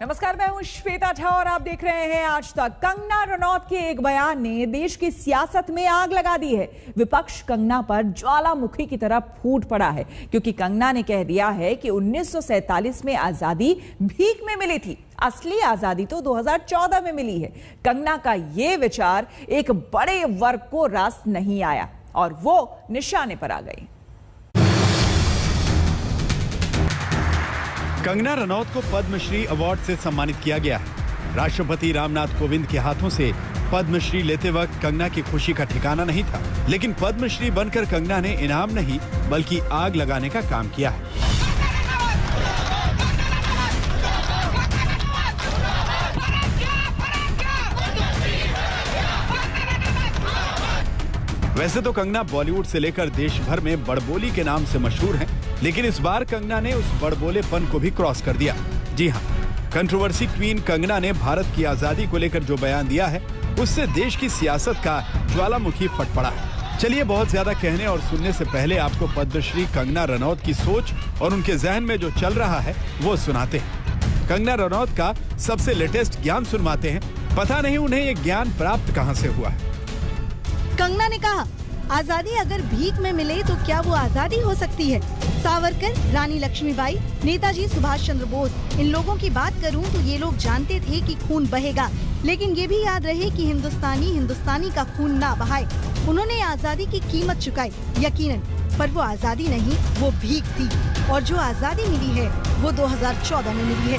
नमस्कार, मैं हूं श्वेता झा और आप देख रहे हैं आज तक। कंगना रनौत के एक बयान ने देश की सियासत में आग लगा दी है। विपक्ष कंगना पर ज्वालामुखी की तरह फूट पड़ा है क्योंकि कंगना ने कह दिया है कि 1947 में आजादी भीख में मिली थी, असली आजादी तो 2014 में मिली है। कंगना का यह विचार एक बड़े वर्ग को रास नहीं आया और वो निशाने पर आ गई। कंगना रनौत को पद्मश्री अवार्ड से सम्मानित किया गया है। राष्ट्रपति रामनाथ कोविंद के हाथों से पद्मश्री लेते वक्त कंगना की खुशी का ठिकाना नहीं था, लेकिन पद्मश्री बनकर कंगना ने इनाम नहीं बल्कि आग लगाने का काम किया है। वैसे तो कंगना बॉलीवुड से लेकर देश भर में बड़बोली के नाम से मशहूर हैं, लेकिन इस बार कंगना ने उस बड़बोलेपन को भी क्रॉस कर दिया। जी हां, कंट्रोवर्सी क्वीन कंगना ने भारत की आजादी को लेकर जो बयान दिया है, उससे देश की सियासत का ज्वालामुखी फट पड़ा है। चलिए, बहुत ज्यादा कहने और सुनने से पहले आपको पद्मश्री कंगना रनौत की सोच और उनके जहन में जो चल रहा है वो सुनाते हैं। कंगना रनौत का सबसे लेटेस्ट ज्ञान सुनवाते हैं। पता नहीं उन्हें ये ज्ञान प्राप्त कहां से हुआ है। कंगना ने कहा, आजादी अगर भीख में मिले तो क्या वो आजादी हो सकती है? सावरकर, रानी लक्ष्मीबाई, नेताजी सुभाष चंद्र बोस, इन लोगों की बात करूं तो ये लोग जानते थे कि खून बहेगा, लेकिन ये भी याद रहे कि हिंदुस्तानी का खून ना बहाए। उन्होंने आजादी की कीमत चुकाई, यकीनन, पर वो आजादी नहीं, वो भीख थी। और जो आजादी मिली है वो 2014 में मिली है।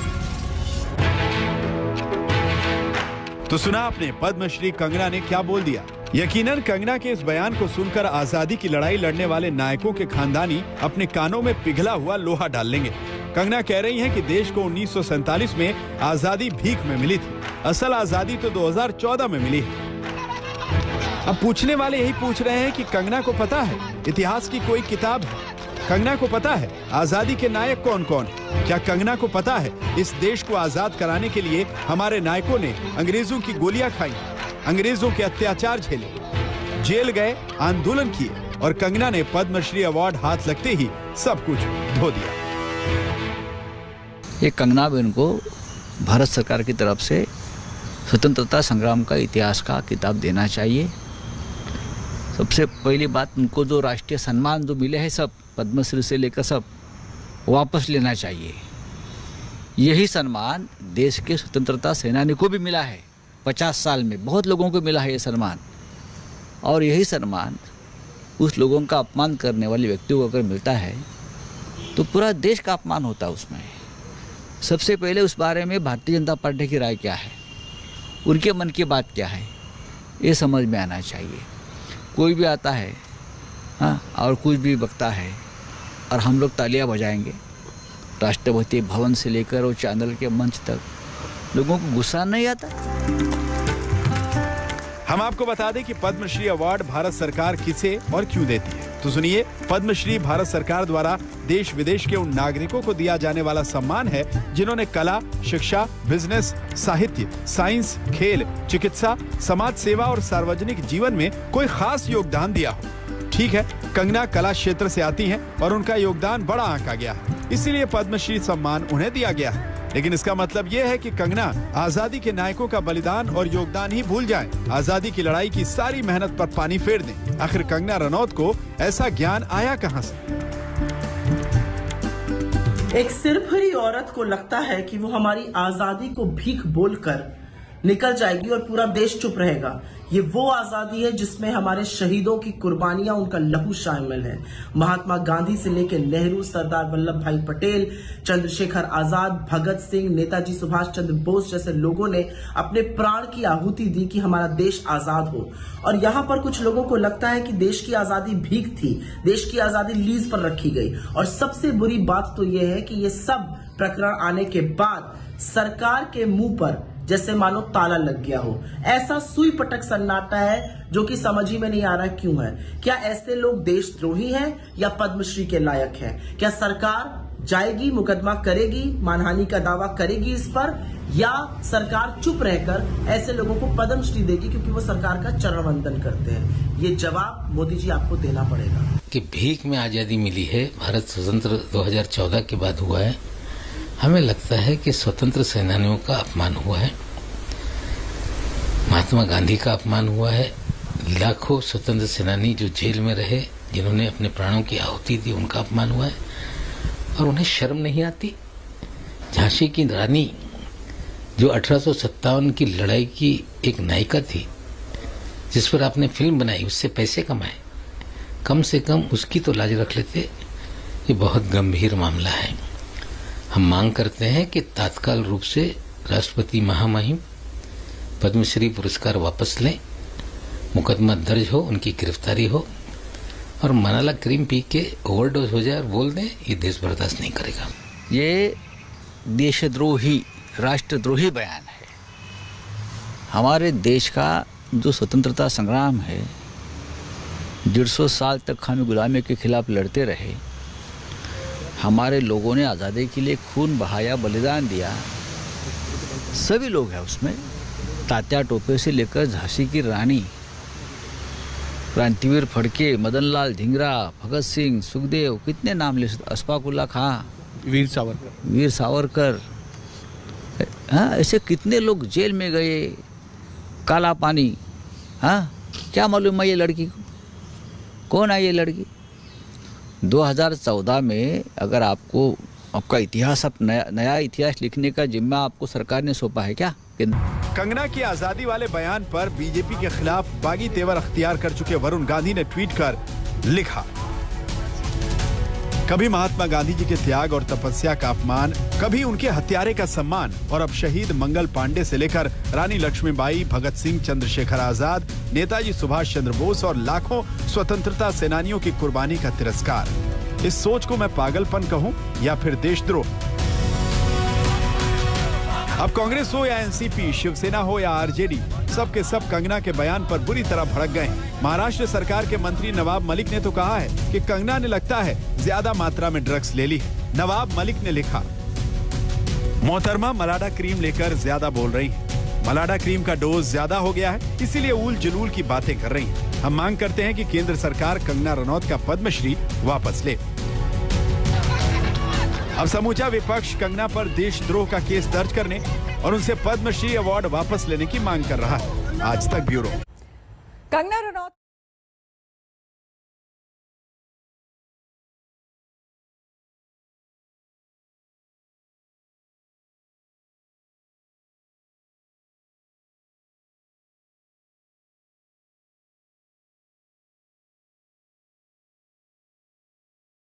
तो सुना आपने पद्मश्री कंगना ने क्या बोल दिया। यकीनन कंगना के इस बयान को सुनकर आजादी की लड़ाई लड़ने वाले नायकों के खानदानी अपने कानों में पिघला हुआ लोहा डाल लेंगे। कंगना कह रही हैं कि देश को 1947 में आजादी भीख में मिली थी, असल आजादी तो 2014 में मिली है। अब पूछने वाले यही पूछ रहे हैं कि कंगना को पता है इतिहास की कोई किताब है? कंगना को पता है आजादी के नायक कौन कौन? क्या कंगना को पता है इस देश को आजाद कराने के लिए हमारे नायकों ने अंग्रेजों की गोलियां खाई, अंग्रेजों के अत्याचार झेले, जेल गए, आंदोलन किए और कंगना ने पद्मश्री अवार्ड हाथ लगते ही सब कुछ धो दिया। ये कंगना बेन को भारत सरकार की तरफ से स्वतंत्रता संग्राम का इतिहास का किताब देना चाहिए। सबसे पहली बात, उनको जो राष्ट्रीय सम्मान जो मिले हैं सब, पद्मश्री से लेकर सब, वापस लेना चाहिए। यही सम्मान देश के स्वतंत्रता सेनानी को भी मिला है। 50 साल में बहुत लोगों को मिला है ये सम्मान, और यही सम्मान उस लोगों का अपमान करने वाले व्यक्तियों को अगर मिलता है तो पूरा देश का अपमान होता है उसमें। सबसे पहले उस बारे में भारतीय जनता पार्टी की राय क्या है, उनके मन की बात क्या है, ये समझ में आना चाहिए। कोई भी आता है और कुछ भी बकता है और हम लोग तालियां बजाएंगे, राष्ट्रपति भवन से लेकर और चैनल के मंच तक, लोगों को गुस्सा नहीं आता। हम आपको बता दें कि पद्मश्री अवार्ड भारत सरकार किसे और क्यों देती है। तो सुनिए, पद्मश्री भारत सरकार द्वारा देश विदेश के उन नागरिकों को दिया जाने वाला सम्मान है जिन्होंने कला, शिक्षा, बिजनेस, साहित्य, साइंस, खेल, चिकित्सा, समाज सेवा और सार्वजनिक जीवन में कोई खास योगदान दिया हो। ठीक है, कंगना कला क्षेत्र से आती हैं और उनका योगदान बड़ा आंका गया है, इसीलिए पद्मश्री सम्मान उन्हें दिया गया है। लेकिन इसका मतलब यह है कि कंगना आजादी के नायकों का बलिदान और योगदान ही भूल जाएं, आजादी की लड़ाई की सारी मेहनत पर पानी फेर दें। आखिर कंगना रनौत को ऐसा ज्ञान आया कहां से? एक सिरफरी औरत को लगता है कि वो हमारी आजादी को भीख बोलकर निकल जाएगी और पूरा देश चुप रहेगा। ये वो आजादी है जिसमें हमारे शहीदों की कुर्बानियां, उनका लहू शामिल है। महात्मा गांधी से लेकर नेहरू, सरदार वल्लभ भाई पटेल, चंद्रशेखर आजाद, भगत सिंह, नेताजी सुभाष चंद्र बोस जैसे लोगों ने अपने प्राण की आहुति दी कि हमारा देश आजाद हो। और यहाँ पर कुछ लोगों को लगता है कि देश की आजादी भीख थी, देश की आजादी लीज पर रखी गई। और सबसे बुरी बात तो यह है कि ये सब प्रकरण आने के बाद सरकार के मुंह पर जैसे मानो ताला लग गया हो। ऐसा सुई पटक सन्नाटा है जो कि समझ ही में नहीं आ रहा क्यों है। क्या ऐसे लोग देशद्रोही हैं या पद्मश्री के लायक हैं? क्या सरकार जाएगी, मुकदमा करेगी, मानहानि का दावा करेगी इस पर, या सरकार चुप रहकर ऐसे लोगों को पद्मश्री देगी क्योंकि वो सरकार का चरण वंदन करते हैं? ये जवाब मोदी जी आपको देना पड़ेगा। कि भीख में आजादी मिली है, भारत स्वतंत्र 2014 के बाद हुआ है, हमें लगता है कि स्वतंत्र सेनानियों का अपमान हुआ है, महात्मा गांधी का अपमान हुआ है, लाखों स्वतंत्र सेनानी जो जेल में रहे, जिन्होंने अपने प्राणों की आहुति दी, उनका अपमान हुआ है। और उन्हें शर्म नहीं आती? झांसी की रानी जो 1857 की लड़ाई की एक नायिका थी, जिस पर आपने फिल्म बनाई, उससे पैसे कमाए, कम से कम उसकी तो लाज रख लेते। ये बहुत गंभीर मामला है। हम मांग करते हैं कि तात्काल रूप से राष्ट्रपति महामहिम पद्मश्री पुरस्कार वापस लें, मुकदमा दर्ज हो, उनकी गिरफ्तारी हो, और मनाला क्रीम पी के ओवरडोज हो जाए और बोल दें, ये देश बर्दाश्त नहीं करेगा। ये देशद्रोही, राष्ट्रद्रोही बयान है। हमारे देश का जो स्वतंत्रता संग्राम है, 150 साल तक हम गुलामी के खिलाफ लड़ते रहे, हमारे लोगों ने आज़ादी के लिए खून बहाया, बलिदान दिया, सभी लोग हैं उसमें। तात्या टोपे से लेकर झांसी की रानी, क्रांतिवीर फड़के, मदन लाल धिंगरा, भगत सिंह, सुखदेव, कितने नाम ले सकते, अशफाक उल्ला खां, वीर सावरकर, हाँ, ऐसे कितने लोग जेल में गए। काला पानी, हाँ, क्या मालूम है ये लड़की को, कौन है ये लड़की? 2014 में अगर आपको आपका इतिहास, नया इतिहास लिखने का जिम्मा आपको सरकार ने सौंपा है क्या? कंगना की आजादी वाले बयान पर बीजेपी के खिलाफ बागी तेवर अख्तियार कर चुके वरुण गांधी ने ट्वीट कर लिखा, कभी महात्मा गांधी जी के त्याग और तपस्या का अपमान, कभी उनके हत्यारे का सम्मान, और अब शहीद मंगल पांडे से लेकर रानी लक्ष्मीबाई, भगत सिंह, चंद्रशेखर आजाद, नेताजी सुभाष चंद्र बोस और लाखों स्वतंत्रता सेनानियों की कुर्बानी का तिरस्कार। इस सोच को मैं पागलपन कहूं या फिर देशद्रोह? अब कांग्रेस हो या एनसीपी, शिवसेना हो या आरजेडी, सब के सब कंगना के बयान पर बुरी तरह भड़क गए हैं। महाराष्ट्र सरकार के मंत्री नवाब मलिक ने तो कहा है कि कंगना ने लगता है ज्यादा मात्रा में ड्रग्स ले ली है। नवाब मलिक ने लिखा, मोहतरमा मलाडा क्रीम लेकर ज्यादा बोल रही है, मलाडा क्रीम का डोज ज्यादा हो गया है, इसीलिए उल जुलूल की बातें कर रही है। हम मांग करते हैं कि केंद्र सरकार कंगना रनौत का पद्मश्री वापस ले। अब समूचा विपक्ष कंगना पर देशद्रोह का केस दर्ज करने और उनसे पद्मश्री अवार्ड वापस लेने की मांग कर रहा है। आज तक ब्यूरो। कंगना रनौत